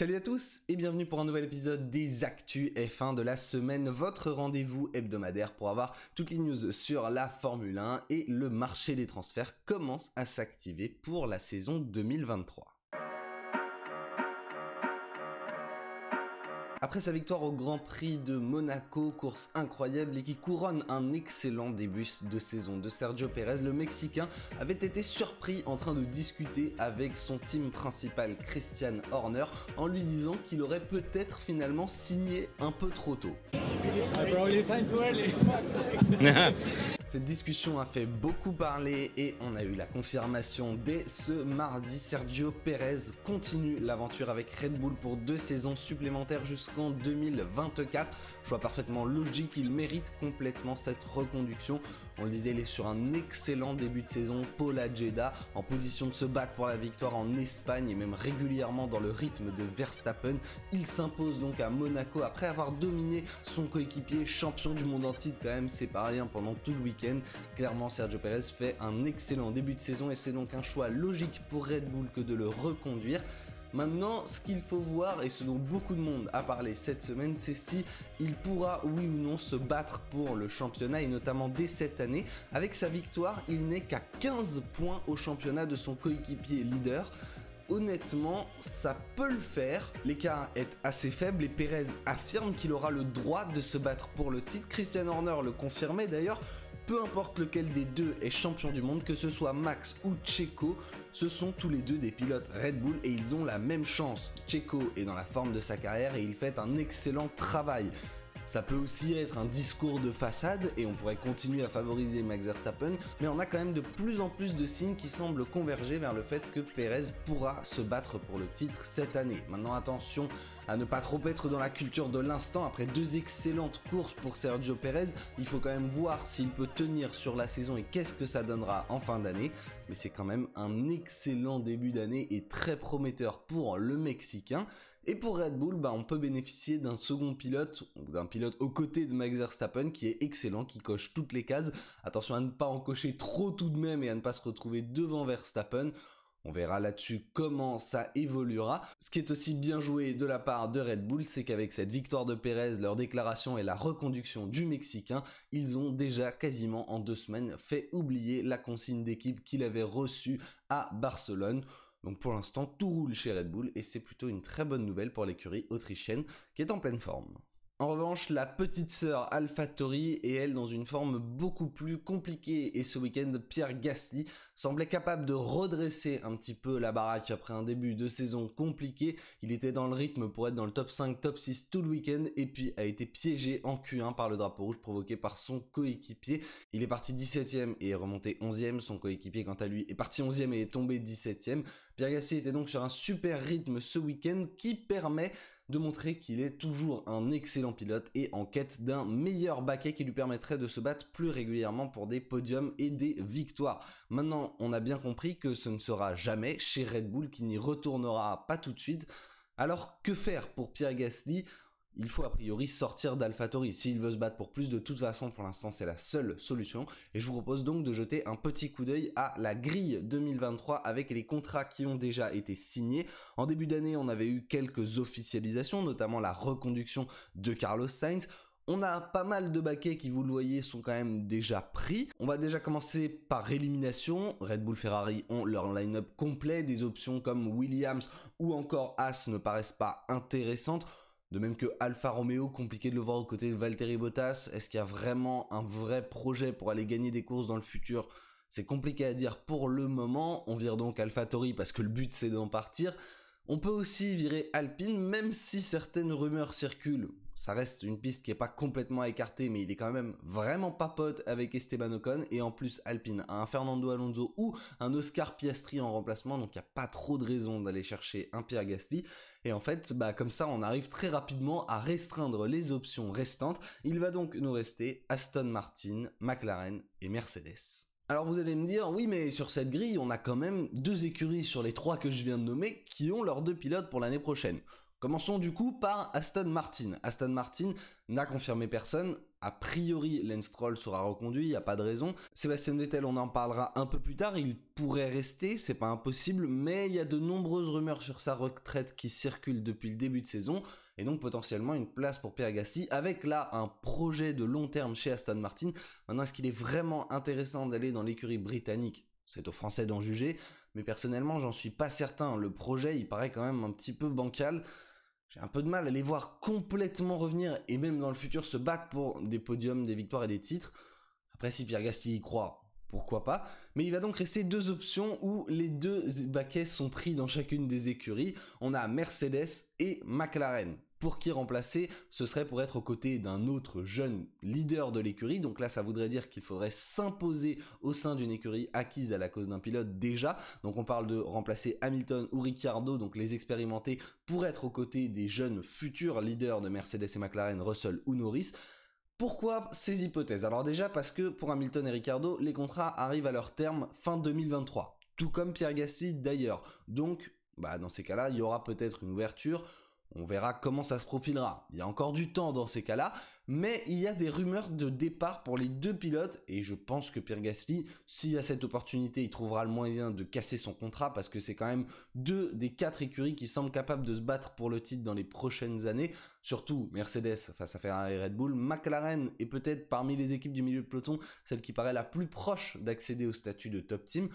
Salut à tous et bienvenue pour un nouvel épisode des Actus F1 de la semaine, votre rendez-vous hebdomadaire pour avoir toutes les news sur la Formule 1 et le marché des transferts commence à s'activer pour la saison 2023. Après sa victoire au Grand Prix de Monaco, course incroyable et qui couronne un excellent début de saison de Sergio Pérez, le Mexicain avait été surpris en train de discuter avec son team principal Christian Horner en lui disant qu'il aurait peut-être finalement signé un peu trop tôt. Cette discussion a fait beaucoup parler et on a eu la confirmation dès ce mardi. Sergio Pérez continue l'aventure avec Red Bull pour 2 saisons supplémentaires jusqu'en 2024. Choix parfaitement logique, il mérite complètement cette reconduction. On le disait, il est sur un excellent début de saison, pole à Jeddah, en position de se battre pour la victoire en Espagne et même régulièrement dans le rythme de Verstappen. Il s'impose donc à Monaco après avoir dominé son coéquipier, champion du monde en titre quand même, c'est pas rien pendant tout le week-end. Clairement, Sergio Pérez fait un excellent début de saison et c'est donc un choix logique pour Red Bull que de le reconduire. Maintenant, ce qu'il faut voir et ce dont beaucoup de monde a parlé cette semaine, c'est si il pourra oui ou non se battre pour le championnat et notamment dès cette année. Avec sa victoire, il n'est qu'à 15 points au championnat de son coéquipier leader. Honnêtement, ça peut le faire. L'écart est assez faible et Pérez affirme qu'il aura le droit de se battre pour le titre. Christian Horner le confirmait d'ailleurs. Peu importe lequel des deux est champion du monde, que ce soit Max ou Checo, ce sont tous les deux des pilotes Red Bull et ils ont la même chance. Checo est dans la forme de sa carrière et il fait un excellent travail. Ça peut aussi être un discours de façade et on pourrait continuer à favoriser Max Verstappen, mais on a quand même de plus en plus de signes qui semblent converger vers le fait que Pérez pourra se battre pour le titre cette année. Maintenant attention à ne pas trop être dans la culture de l'instant. Après 2 excellentes courses pour Sergio Pérez, il faut quand même voir s'il peut tenir sur la saison et qu'est-ce que ça donnera en fin d'année. Mais c'est quand même un excellent début d'année et très prometteur pour le Mexicain. Et pour Red Bull, on peut bénéficier d'un second pilote, ou d'un pilote aux côtés de Max Verstappen qui est excellent, qui coche toutes les cases. Attention à ne pas en cocher trop tout de même et à ne pas se retrouver devant Verstappen. On verra là-dessus comment ça évoluera. Ce qui est aussi bien joué de la part de Red Bull, c'est qu'avec cette victoire de Pérez, leur déclaration et la reconduction du Mexicain, ils ont déjà quasiment en 2 semaines fait oublier la consigne d'équipe qu'il avait reçue à Barcelone. Donc pour l'instant, tout roule chez Red Bull et c'est plutôt une très bonne nouvelle pour l'écurie autrichienne qui est en pleine forme. En revanche, la petite sœur AlphaTauri est elle dans une forme beaucoup plus compliquée et ce week-end, Pierre Gasly semblait capable de redresser un petit peu la baraque après un début de saison compliqué. Il était dans le rythme pour être dans le top 5, top 6 tout le week-end et puis a été piégé en Q1 par le drapeau rouge provoqué par son coéquipier. Il est parti 17ème et est remonté 11ème. Son coéquipier quant à lui est parti 11ème et est tombé 17ème. Pierre Gasly était donc sur un super rythme ce week-end qui permet de montrer qu'il est toujours un excellent pilote et en quête d'un meilleur baquet qui lui permettrait de se battre plus régulièrement pour des podiums et des victoires. Maintenant, on a bien compris que ce ne sera jamais chez Red Bull, qui n'y retournera pas tout de suite. Alors que faire pour Pierre Gasly ? Il faut a priori sortir d'AlphaTauri. S'il veut se battre pour plus, de toute façon, pour l'instant, c'est la seule solution. Et je vous propose donc de jeter un petit coup d'œil à la grille 2023 avec les contrats qui ont déjà été signés. En début d'année, on avait eu quelques officialisations, notamment la reconduction de Carlos Sainz. On a pas mal de baquets qui, vous le voyez, sont quand même déjà pris. On va déjà commencer par élimination. Red Bull, Ferrari ont leur line-up complet. Des options comme Williams ou encore Haas ne paraissent pas intéressantes. De même que Alfa Romeo, compliqué de le voir aux côtés de Valtteri Bottas. Est-ce qu'il y a vraiment un vrai projet pour aller gagner des courses dans le futur ? C'est compliqué à dire pour le moment. On vire donc AlphaTauri parce que le but c'est d'en partir. On peut aussi virer Alpine, même si certaines rumeurs circulent. Ça reste une piste qui n'est pas complètement écartée, mais il est quand même vraiment pas pote avec Esteban Ocon. Et en plus, Alpine a un Fernando Alonso ou un Oscar Piastri en remplacement, donc il n'y a pas trop de raison d'aller chercher un Pierre Gasly. Et en fait, comme ça, on arrive très rapidement à restreindre les options restantes. Il va donc nous rester Aston Martin, McLaren et Mercedes. Alors vous allez me dire, oui mais sur cette grille, on a quand même 2 écuries sur les 3 que je viens de nommer qui ont leurs 2 pilotes pour l'année prochaine. Commençons du coup par Aston Martin. Aston Martin n'a confirmé personne. A priori, Lance Stroll sera reconduit, il n'y a pas de raison. Sébastien Vettel, on en parlera un peu plus tard, il pourrait rester, c'est pas impossible, mais il y a de nombreuses rumeurs sur sa retraite qui circulent depuis le début de saison, et donc potentiellement une place pour Pierre Gasly, avec là un projet de long terme chez Aston Martin. Maintenant, est-ce qu'il est vraiment intéressant d'aller dans l'écurie britannique ? C'est aux Français d'en juger, mais personnellement, j'en suis pas certain. Le projet, il paraît quand même un petit peu bancal. J'ai un peu de mal à les voir complètement revenir et même dans le futur se battre pour des podiums, des victoires et des titres. Après, si Pierre Gasly y croit, pourquoi pas. Mais il va donc rester deux options où les deux baquets sont pris dans chacune des écuries. On a Mercedes et McLaren. Pour qui remplacer, ce serait pour être aux côtés d'un autre jeune leader de l'écurie. Donc là, ça voudrait dire qu'il faudrait s'imposer au sein d'une écurie acquise à la cause d'un pilote déjà. Donc on parle de remplacer Hamilton ou Ricciardo, donc les expérimentés, pour être aux côtés des jeunes futurs leaders de Mercedes et McLaren, Russell ou Norris. Pourquoi ces hypothèses ? Alors déjà parce que pour Hamilton et Ricciardo, les contrats arrivent à leur terme fin 2023. Tout comme Pierre Gasly d'ailleurs. Donc dans ces cas-là, il y aura peut-être une ouverture. On verra comment ça se profilera. Il y a encore du temps dans ces cas-là, mais il y a des rumeurs de départ pour les deux pilotes, et je pense que Pierre Gasly, s'il y a cette opportunité, il trouvera le moyen de casser son contrat, parce que c'est quand même 2 des 4 écuries qui semblent capables de se battre pour le titre dans les prochaines années, surtout Mercedes face à Ferrari et Red Bull. McLaren est peut-être parmi les équipes du milieu de peloton, celle qui paraît la plus proche d'accéder au statut de top team.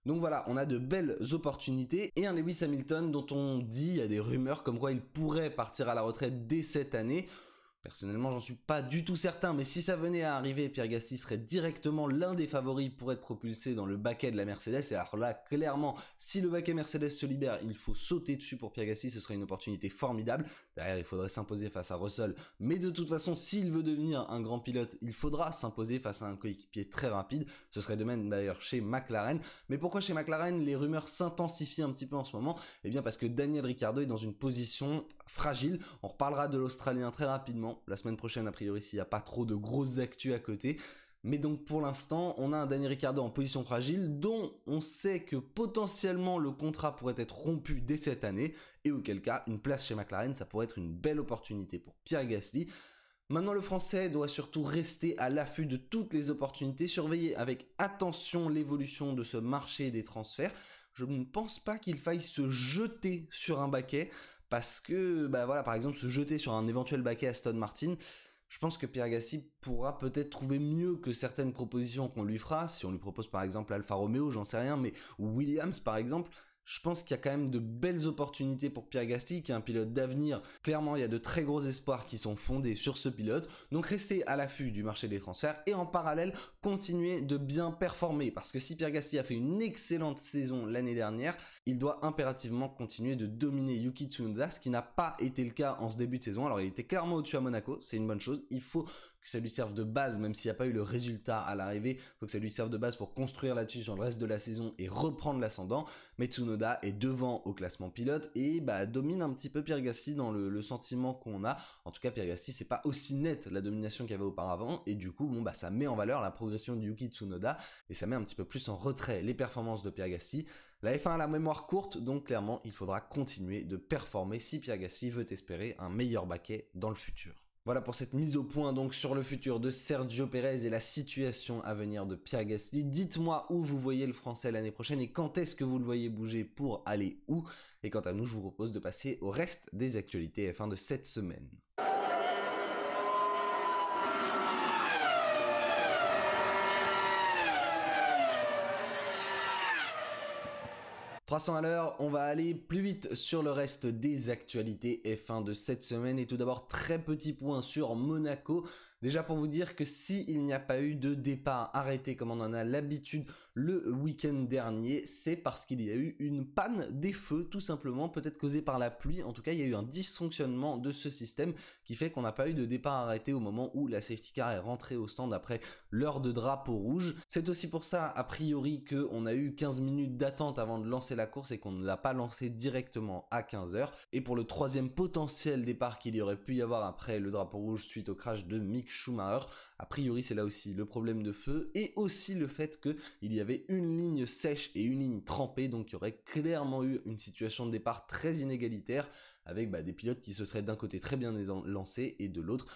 Donc voilà, on a de belles opportunités et un Lewis Hamilton dont on dit, il y a des rumeurs comme quoi il pourrait partir à la retraite dès cette année. Personnellement, j'en suis pas du tout certain, mais si ça venait à arriver, Pierre Gasly serait directement l'un des favoris pour être propulsé dans le baquet de la Mercedes. Et alors là, clairement, si le baquet Mercedes se libère, il faut sauter dessus pour Pierre Gasly, ce serait une opportunité formidable. Derrière, il faudrait s'imposer face à Russell, mais de toute façon, s'il veut devenir un grand pilote, il faudra s'imposer face à un coéquipier très rapide. Ce serait de même d'ailleurs chez McLaren. Mais pourquoi chez McLaren, les rumeurs s'intensifient un petit peu en ce moment ? Eh bien parce que Daniel Ricciardo est dans une position fragile. On reparlera de l'Australien très rapidement. La semaine prochaine, a priori, s'il n'y a pas trop de grosses actus à côté. Mais donc pour l'instant, on a un Daniel Ricciardo en position fragile dont on sait que potentiellement le contrat pourrait être rompu dès cette année, et auquel cas, une place chez McLaren, ça pourrait être une belle opportunité pour Pierre Gasly. Maintenant, le Français doit surtout rester à l'affût de toutes les opportunités, surveiller avec attention l'évolution de ce marché des transferts. Je ne pense pas qu'il faille se jeter sur un baquet, parce que, par exemple, se jeter sur un éventuel baquet Aston Martin, je pense que Pierre Gasly pourra peut-être trouver mieux que certaines propositions qu'on lui fera, si on lui propose par exemple Alfa Romeo, j'en sais rien, mais ou Williams par exemple. Je pense qu'il y a quand même de belles opportunités pour Pierre Gasly, qui est un pilote d'avenir. Clairement, il y a de très gros espoirs qui sont fondés sur ce pilote. Donc restez à l'affût du marché des transferts et en parallèle, continuez de bien performer. Parce que si Pierre Gasly a fait une excellente saison l'année dernière, il doit impérativement continuer de dominer Yuki Tsunoda, ce qui n'a pas été le cas en ce début de saison. Alors il était clairement au-dessus à Monaco, c'est une bonne chose. Il faut que ça lui serve de base, même s'il n'y a pas eu le résultat à l'arrivée, il faut que ça lui serve de base pour construire là-dessus sur le reste de la saison et reprendre l'ascendant. Mais Tsunoda est devant au classement pilote et domine un petit peu Pierre Gasly dans le sentiment qu'on a. En tout cas, Pierre Gasly, c'est pas aussi net la domination qu'il y avait auparavant, et du coup, ça met en valeur la progression de Yuki Tsunoda et ça met un petit peu plus en retrait les performances de Pierre Gasly. La F1 a la mémoire courte, donc clairement, il faudra continuer de performer si Pierre Gasly veut espérer un meilleur baquet dans le futur. Voilà pour cette mise au point donc sur le futur de Sergio Pérez et la situation à venir de Pierre Gasly. Dites-moi où vous voyez le Français l'année prochaine et quand est-ce que vous le voyez bouger pour aller où. Et quant à nous, je vous propose de passer au reste des actualités F1 de cette semaine. 300 à l'heure, on va aller plus vite sur le reste des actualités F1 de cette semaine. Et tout d'abord, très petit point sur Monaco. Déjà pour vous dire que s'il n'y a pas eu de départ arrêté comme on en a l'habitude le week-end dernier, c'est parce qu'il y a eu une panne des feux, tout simplement, peut-être causée par la pluie. En tout cas, il y a eu un dysfonctionnement de ce système qui fait qu'on n'a pas eu de départ arrêté au moment où la safety car est rentrée au stand après l'heure de drapeau rouge. C'est aussi pour ça, a priori, qu'on a eu 15 minutes d'attente avant de lancer la course et qu'on ne l'a pas lancé directement à 15h. Et pour le troisième potentiel départ qu'il y aurait pu y avoir après le drapeau rouge suite au crash de Mick Schumacher, a priori c'est là aussi le problème de feu et aussi le fait qu'il y avait une ligne sèche et une ligne trempée, donc il y aurait clairement eu une situation de départ très inégalitaire avec des pilotes qui se seraient d'un côté très bien lancés et de l'autre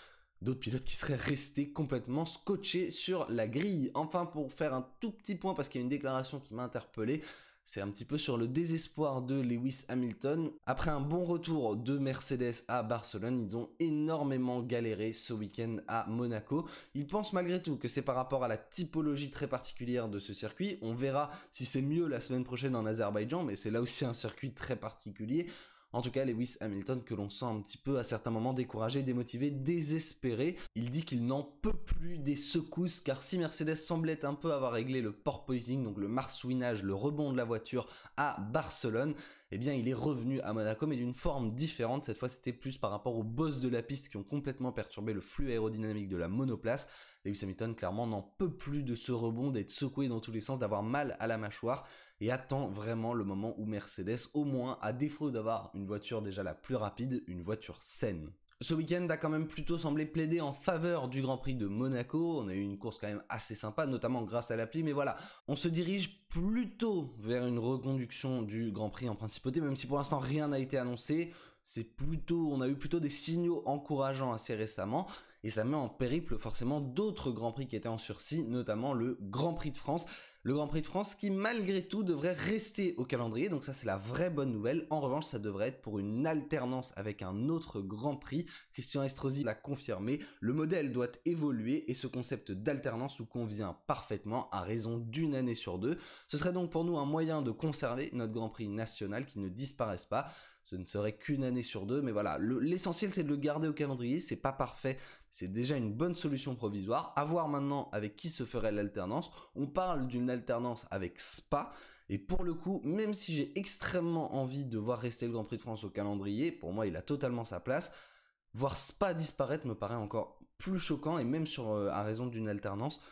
d'autres pilotes qui seraient restés complètement scotchés sur la grille. Enfin, pour faire un tout petit point, parce qu'il y a une déclaration qui m'a interpellé, c'est un petit peu sur le désespoir de Lewis Hamilton. Après un bon retour de Mercedes à Barcelone, ils ont énormément galéré ce week-end à Monaco. Ils pensent malgré tout que c'est par rapport à la typologie très particulière de ce circuit. On verra si c'est mieux la semaine prochaine en Azerbaïdjan, mais c'est là aussi un circuit très particulier. En tout cas, Lewis Hamilton que l'on sent un petit peu à certains moments découragé, démotivé, désespéré. Il dit qu'il n'en peut plus des secousses, car si Mercedes semblait un peu avoir réglé le porpoising, donc le marsouinage, le rebond de la voiture à Barcelone, eh bien il est revenu à Monaco, mais d'une forme différente. Cette fois, c'était plus par rapport aux bosses de la piste qui ont complètement perturbé le flux aérodynamique de la monoplace. Lewis Hamilton, clairement, n'en peut plus de ce rebond, d'être secoué dans tous les sens, d'avoir mal à la mâchoire, et attend vraiment le moment où Mercedes, au moins, à défaut d'avoir une voiture déjà la plus rapide, une voiture saine. Ce week-end a quand même plutôt semblé plaider en faveur du Grand Prix de Monaco. On a eu une course quand même assez sympa, notamment grâce à l'appli, mais voilà, on se dirige plutôt vers une reconduction du Grand Prix en principauté, même si pour l'instant rien n'a été annoncé. On a eu plutôt des signaux encourageants assez récemment, et ça met en périple forcément d'autres Grands Prix qui étaient en sursis, notamment le Grand Prix de France. Le Grand Prix de France qui malgré tout devrait rester au calendrier, donc ça c'est la vraie bonne nouvelle. En revanche, ça devrait être pour une alternance avec un autre Grand Prix. Christian Estrosi l'a confirmé, le modèle doit évoluer et ce concept d'alternance nous convient parfaitement à raison d'une année sur deux. Ce serait donc pour nous un moyen de conserver notre Grand Prix national qui ne disparaisse pas. Ce ne serait qu'une année sur deux, mais voilà, l'essentiel c'est de le garder au calendrier, c'est pas parfait, c'est déjà une bonne solution provisoire. À voir maintenant avec qui se ferait l'alternance. On parle d'une alternance avec Spa, et pour le coup, même si j'ai extrêmement envie de voir rester le Grand Prix de France au calendrier, pour moi il a totalement sa place, voir Spa disparaître me paraît encore plus choquant, et même à raison d'une alternance.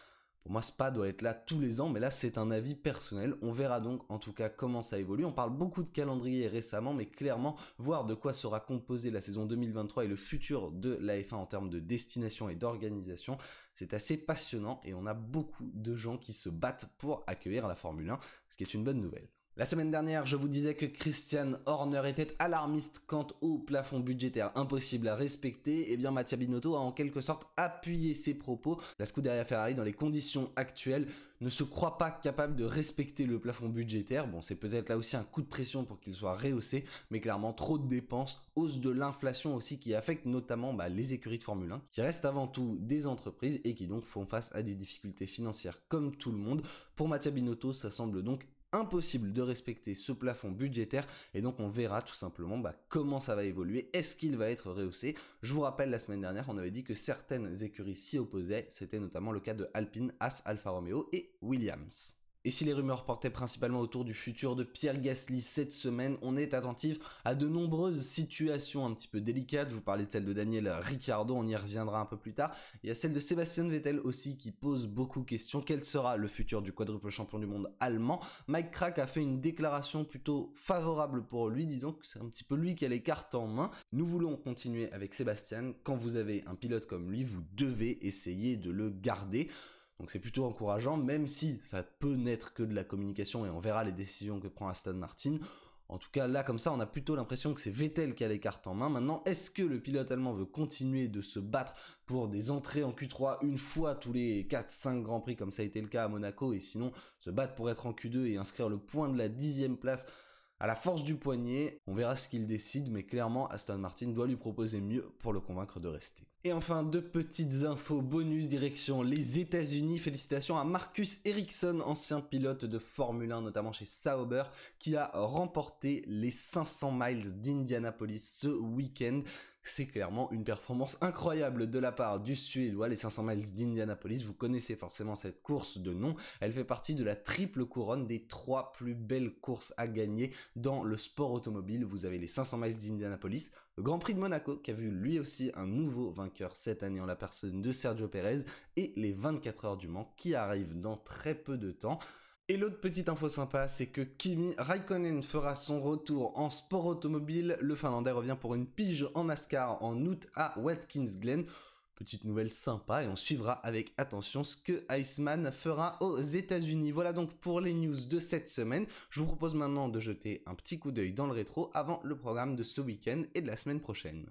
Pour moi, Spa doit être là tous les ans, mais là, c'est un avis personnel. On verra donc, en tout cas, comment ça évolue. On parle beaucoup de calendrier récemment, mais clairement, voir de quoi sera composée la saison 2023 et le futur de la F1 en termes de destination et d'organisation, c'est assez passionnant et on a beaucoup de gens qui se battent pour accueillir la Formule 1, ce qui est une bonne nouvelle. La semaine dernière, je vous disais que Christian Horner était alarmiste quant au plafond budgétaire impossible à respecter. Et bien Mattia Binotto a en quelque sorte appuyé ses propos. La Scuderia Ferrari, dans les conditions actuelles, ne se croit pas capable de respecter le plafond budgétaire. Bon, c'est peut-être là aussi un coup de pression pour qu'il soit rehaussé, mais clairement trop de dépenses, hausse de l'inflation aussi qui affecte notamment les écuries de Formule 1, qui restent avant tout des entreprises et qui donc font face à des difficultés financières comme tout le monde. Pour Mattia Binotto, ça semble donc impossible de respecter ce plafond budgétaire et donc on verra tout simplement comment ça va évoluer, est-ce qu'il va être rehaussé. Je vous rappelle, la semaine dernière on avait dit que certaines écuries s'y opposaient, c'était notamment le cas de Alpine, Haas, Alfa Romeo et Williams. Et si les rumeurs portaient principalement autour du futur de Pierre Gasly cette semaine, on est attentif à de nombreuses situations un petit peu délicates. Je vous parlais de celle de Daniel Ricciardo, on y reviendra un peu plus tard. Il y a celle de Sébastien Vettel aussi qui pose beaucoup de questions. Quel sera le futur du quadruple champion du monde allemand? Mike Krack a fait une déclaration plutôt favorable pour lui, disons que c'est un petit peu lui qui a les cartes en main. Nous voulons continuer avec Sébastien. Quand vous avez un pilote comme lui, vous devez essayer de le garder. Donc c'est plutôt encourageant, même si ça peut n'être que de la communication et on verra les décisions que prend Aston Martin. En tout cas, là, comme ça, on a plutôt l'impression que c'est Vettel qui a les cartes en main. Maintenant, est-ce que le pilote allemand veut continuer de se battre pour des entrées en Q3 une fois tous les 4-5 Grands Prix, comme ça a été le cas à Monaco, et sinon se battre pour être en Q2 et inscrire le point de la 10e place à la force du poignet? On verra ce qu'il décide, mais clairement, Aston Martin doit lui proposer mieux pour le convaincre de rester. Et enfin, deux petites infos bonus direction les États-Unis. Félicitations à Marcus Ericsson, ancien pilote de Formule 1, notamment chez Sauber, qui a remporté les 500 miles d'Indianapolis ce week-end. C'est clairement une performance incroyable de la part du Suédois. Les 500 miles d'Indianapolis, vous connaissez forcément cette course de nom. Elle fait partie de la triple couronne des 3 plus belles courses à gagner dans le sport automobile. Vous avez les 500 miles d'Indianapolis, le Grand Prix de Monaco qui a vu lui aussi un nouveau vainqueur cette année en la personne de Sergio Pérez, et les 24 heures du Mans qui arrivent dans très peu de temps. Et l'autre petite info sympa, c'est que Kimi Raikkonen fera son retour en sport automobile. Le Finlandais revient pour une pige en NASCAR en août à Watkins Glen. Petite nouvelle sympa, et on suivra avec attention ce que Iceman fera aux États-Unis. Voilà donc pour les news de cette semaine. Je vous propose maintenant de jeter un petit coup d'œil dans le rétro avant le programme de ce week-end et de la semaine prochaine.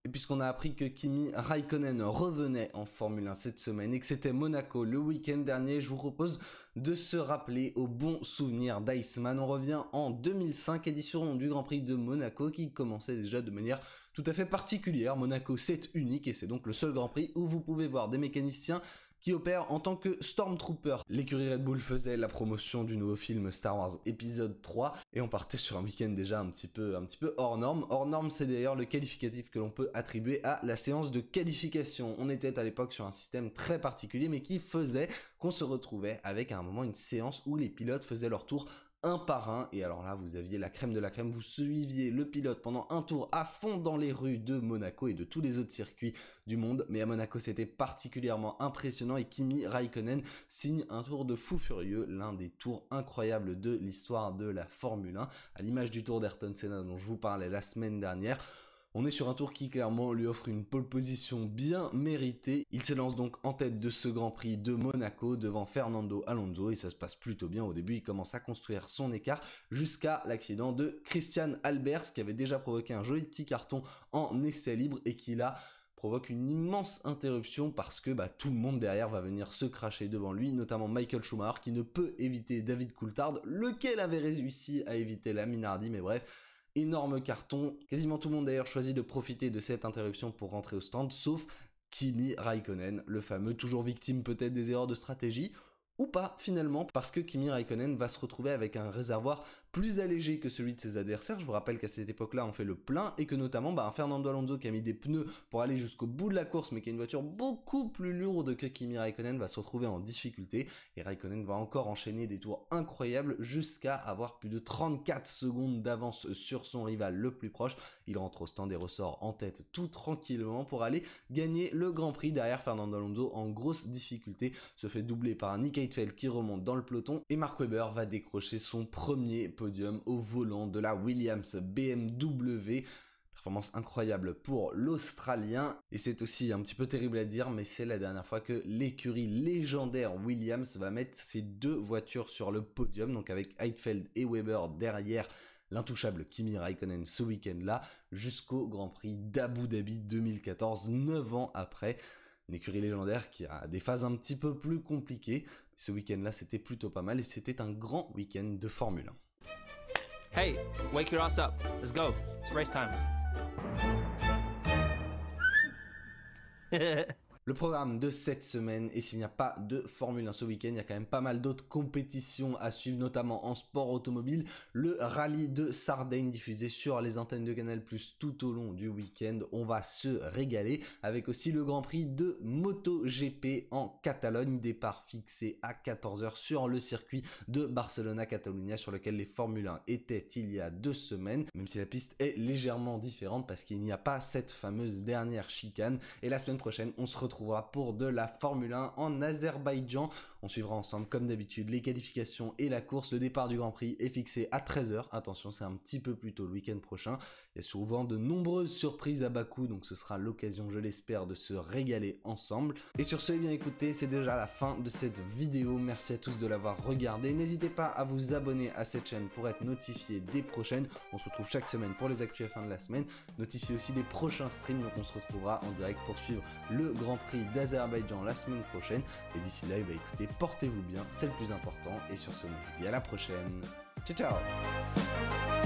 Et puisqu'on a appris que Kimi Raikkonen revenait en Formule 1 cette semaine et que c'était Monaco le week-end dernier, je vous propose de se rappeler au bon souvenir d'Iceman. On revient en 2005, édition du Grand Prix de Monaco qui commençait déjà de manière tout à fait particulière. Monaco, c'est unique et c'est donc le seul Grand Prix où vous pouvez voir des mécaniciens qui opère en tant que Stormtrooper. L'écurie Red Bull faisait la promotion du nouveau film Star Wars épisode 3 et on partait sur un week-end déjà un petit peu hors norme. Hors norme, c'est d'ailleurs le qualificatif que l'on peut attribuer à la séance de qualification. On était à l'époque sur un système très particulier mais qui faisait qu'on se retrouvait avec à un moment une séance où les pilotes faisaient leur tour un par un, et alors là vous aviez la crème de la crème, vous suiviez le pilote pendant un tour à fond dans les rues de Monaco et de tous les autres circuits du monde, mais à Monaco c'était particulièrement impressionnant et Kimi Raikkonen signe un tour de fou furieux, l'un des tours incroyables de l'histoire de la Formule 1, à l'image du tour d'Ayrton Senna dont je vous parlais la semaine dernière. On est sur un tour qui clairement lui offre une pole position bien méritée. Il s'élance donc en tête de ce Grand Prix de Monaco devant Fernando Alonso et ça se passe plutôt bien. Au début, il commence à construire son écart jusqu'à l'accident de Christian Albers qui avait déjà provoqué un joli petit carton en essai libre et qui là provoque une immense interruption parce que tout le monde derrière va venir se cracher devant lui, notamment Michael Schumacher qui ne peut éviter David Coulthard, lequel avait réussi à éviter la Minardi, mais bref. Énorme carton, quasiment tout le monde d'ailleurs choisit de profiter de cette interruption pour rentrer au stand, sauf Kimi Raikkonen, le fameux, toujours victime peut-être des erreurs de stratégie, ou pas finalement, parce que Kimi Raikkonen va se retrouver avec un réservoir plus allégé que celui de ses adversaires. Je vous rappelle qu'à cette époque-là, on fait le plein, et que notamment Fernando Alonso qui a mis des pneus pour aller jusqu'au bout de la course, mais qui a une voiture beaucoup plus lourde que Kimi Raikkonen, va se retrouver en difficulté, et Raikkonen va encore enchaîner des tours incroyables jusqu'à avoir plus de 34 secondes d'avance sur son rival le plus proche. Il rentre au stand et ressort en tête tout tranquillement pour aller gagner le Grand Prix derrière Fernando Alonso en grosse difficulté, se fait doubler par Nick Heidfeld qui remonte dans le peloton et Mark Webber va décrocher son premier podium au volant de la Williams BMW. Performance incroyable pour l'Australien et c'est aussi un petit peu terrible à dire mais c'est la dernière fois que l'écurie légendaire Williams va mettre ses deux voitures sur le podium, donc avec Heidfeld et Webber derrière l'intouchable Kimi Raikkonen ce week-end-là jusqu'au Grand Prix d'Abu Dhabi 2014, 9 ans après. Une écurie légendaire qui a des phases un petit peu plus compliquées. Ce week-end-là, c'était plutôt pas mal et c'était un grand week-end de Formule 1. Hey, wake your ass up. Let's go. It's race time. Le programme de cette semaine, et s'il n'y a pas de Formule 1 ce week-end, il y a quand même pas mal d'autres compétitions à suivre, notamment en sport automobile. Le rallye de Sardaigne diffusé sur les antennes de Canal+ tout au long du week-end. On va se régaler avec aussi le Grand Prix de MotoGP en Catalogne. Départ fixé à 14h sur le circuit de Barcelona-Catalunya sur lequel les Formule 1 étaient il y a 2 semaines, même si la piste est légèrement différente parce qu'il n'y a pas cette fameuse dernière chicane. Et la semaine prochaine, on se retrouve pour de la Formule 1 en Azerbaïdjan. On suivra ensemble comme d'habitude les qualifications et la course. Le départ du Grand Prix est fixé à 13h. Attention, c'est un petit peu plus tôt le week-end prochain. Il y a souvent de nombreuses surprises à Bakou, donc ce sera l'occasion, je l'espère, de se régaler ensemble. Et sur ce, eh bien écoutez, c'est déjà la fin de cette vidéo. Merci à tous de l'avoir regardé. N'hésitez pas à vous abonner à cette chaîne pour être notifié des prochaines. On se retrouve chaque semaine pour les actus F1 de la semaine. Notifiez aussi des prochains streams, donc on se retrouvera en direct pour suivre le Grand Prix d'Azerbaïdjan la semaine prochaine. Et d'ici là, écoutez, portez-vous bien, c'est le plus important. Et sur ce, je vous dis à la prochaine. Ciao, ciao!